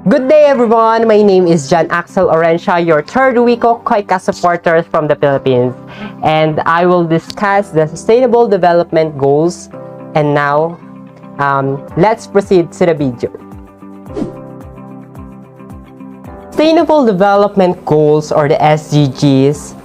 Good day everyone! My name is John Axel Orencia, your third WeKO KOICA supporter from the Philippines. And I will discuss the Sustainable Development Goals. And now, let's proceed to the video. Sustainable Development Goals, or the SDGs,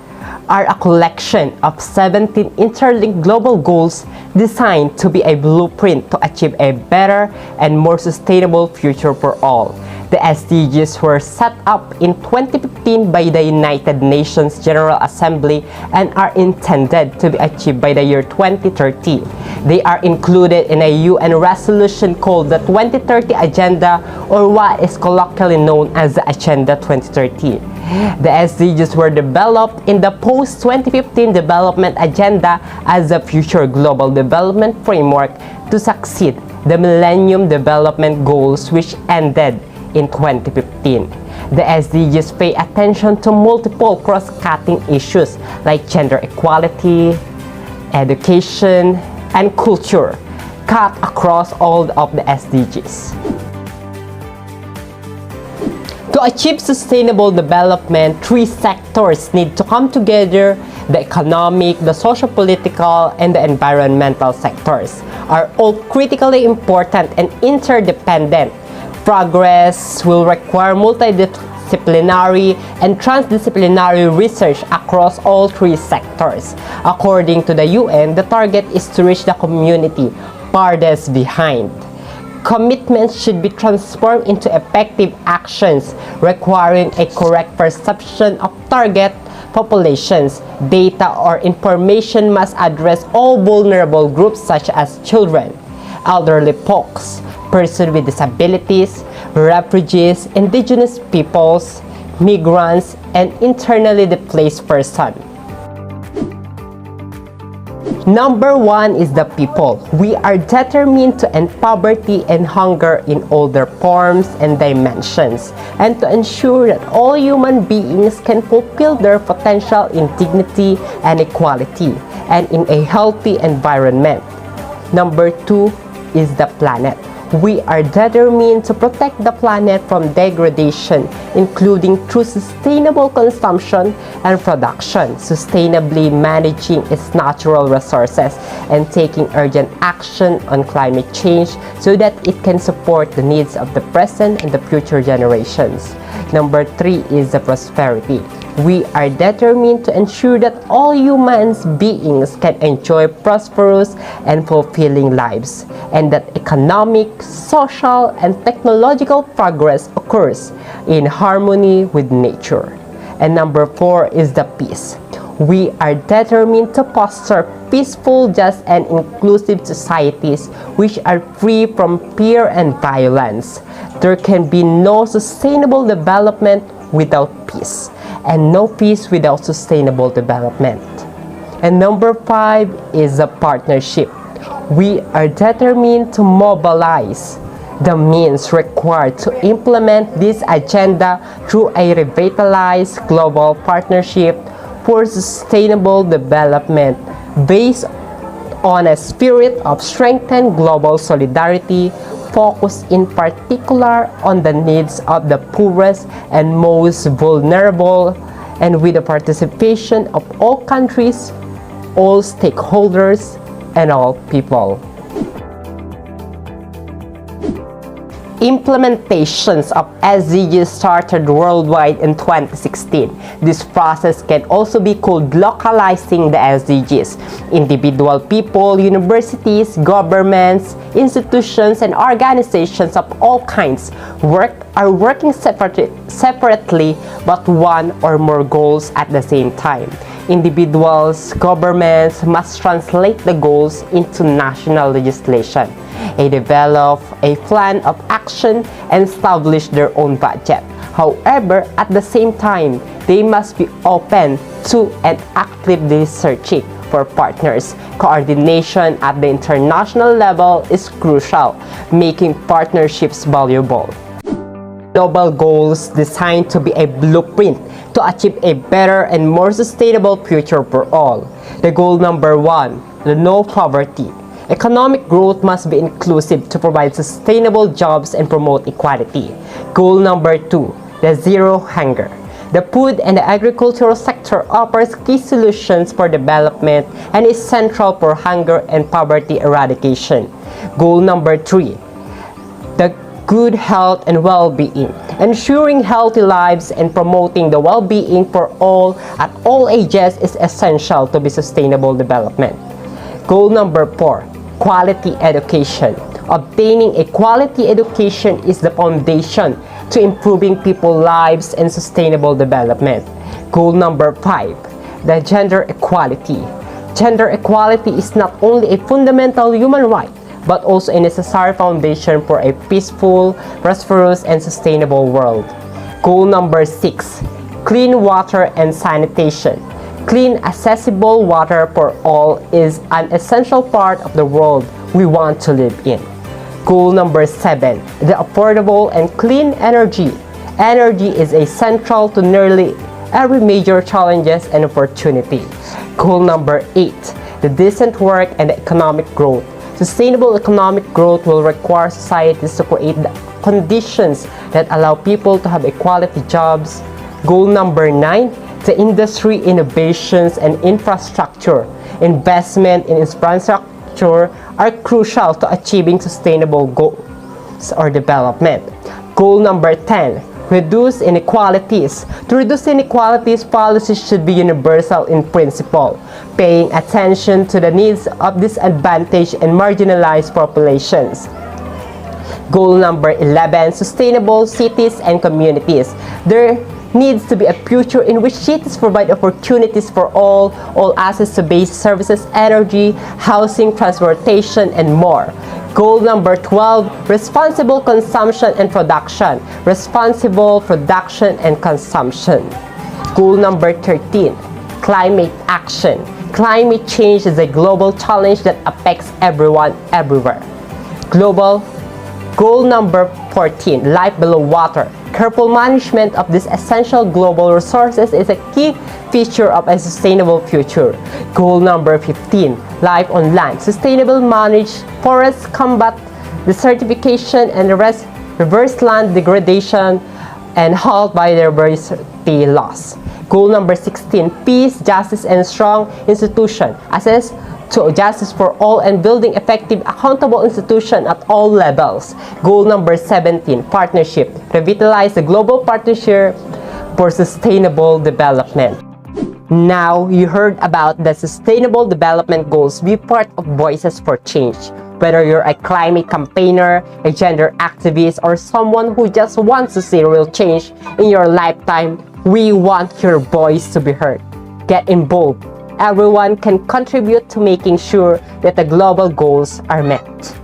are a collection of 17 interlinked global goals designed to be a blueprint to achieve a better and more sustainable future for all. The SDGs were set up in 2015 by the United Nations General Assembly and are intended to be achieved by the year 2030. They are included in a UN resolution called the 2030 Agenda, or what is colloquially known as the Agenda 2030. The SDGs were developed in the post-2015 Development Agenda as a future global development framework to succeed the Millennium Development Goals, which ended in 2015. The SDGs pay attention to multiple cross-cutting issues like gender equality, education, and culture, cut across all of the SDGs. To achieve sustainable development, three sectors need to come together. The economic, the socio-political, and the environmental sectors are all critically important and interdependent. Progress will require multidisciplinary and transdisciplinary research across all three sectors. According to the UN, the target is to reach the community farthest behind. Commitments should be transformed into effective actions, requiring a correct perception of target populations. Data or information must address all vulnerable groups such as children, elderly folks, persons with disabilities, refugees, indigenous peoples, migrants, and internally displaced persons. Number one is the people. We are determined to end poverty and hunger in all their forms and dimensions, and to ensure that all human beings can fulfill their potential in dignity and equality, and in a healthy environment. Number two is the planet. We are determined to protect the planet from degradation, including through sustainable consumption and production, sustainably managing its natural resources, and taking urgent action on climate change so that it can support the needs of the present and the future generations. Number three is the prosperity. We are determined to ensure that all human beings can enjoy prosperous and fulfilling lives, and that economic, social, and technological progress occurs in harmony with nature. And number four is the peace. We are determined to foster peaceful, just, and inclusive societies which are free from fear and violence. There can be no sustainable development without peace, and no peace without sustainable development. And number five is a partnership. We are determined to mobilize the means required to implement this agenda through a revitalized global partnership for sustainable development based on a spirit of strengthened global solidarity, focused in particular on the needs of the poorest and most vulnerable, and with the participation of all countries, all stakeholders, and all people. Implementations of SDGs started worldwide in 2016. This process can also be called localizing the SDGs. Individual people, universities, governments, institutions, and organizations of all kinds are working separately but one or more goals at the same time. Individuals, governments must translate the goals into national legislation, develop a plan of action, and establish their own budget. However, at the same time, they must be open to and actively searching for partners. Coordination at the international level is crucial, making partnerships valuable. Global goals designed to be a blueprint to achieve a better and more sustainable future for all. The goal number one, the no poverty. Economic growth must be inclusive to provide sustainable jobs and promote equality. Goal number 2, the zero hunger. The food and the agricultural sector offers key solutions for development and is central for hunger and poverty eradication. Goal number 3, the good health and well-being. Ensuring healthy lives and promoting the well-being for all at all ages is essential to be sustainable development. Goal number 4, quality education. Obtaining a quality education is the foundation to improving people's lives and sustainable development. Goal number 5, the gender equality. Gender equality is not only a fundamental human right, but also a necessary foundation for a peaceful, prosperous, and sustainable world. Goal number 6, clean water and sanitation. Clean, accessible water for all is an essential part of the world we want to live in. Goal number 7, the affordable and clean energy. Energy is central to nearly every major challenges and opportunity. Goal number 8, the decent work and economic growth. Sustainable economic growth will require societies to create the conditions that allow people to have quality jobs. Goal number 9, the industry innovations and infrastructure. Investment in infrastructure are crucial to achieving sustainable goals or development. Goal number 10, reduce inequalities. To reduce inequalities, policies should be universal in principle, paying attention to the needs of disadvantaged and marginalized populations. Goal number 11, sustainable cities and communities. There needs to be a future in which cities provide opportunities for all access to basic services, energy, housing, transportation, and more. Goal number 12, responsible consumption and production. Responsible production and consumption. Goal number 13, climate action. Climate change is a global challenge that affects everyone, everywhere. Goal number 14, life below water. Careful management of these essential global resources is a key feature of a sustainable future. Goal number 15, life on land. Sustainable managed forests combat desertification and reverse land degradation and halt biodiversity loss. Goal number 16, peace, justice, and strong institution. Access to justice for all and building effective, accountable institutions at all levels. Goal number 17, partnership. Revitalize the global partnership for sustainable development. Now, you heard about the Sustainable Development Goals. Be part of Voices for Change. Whether you're a climate campaigner, a gender activist, or someone who just wants to see real change in your lifetime, we want your voice to be heard. Get involved. Everyone can contribute to making sure that the global goals are met.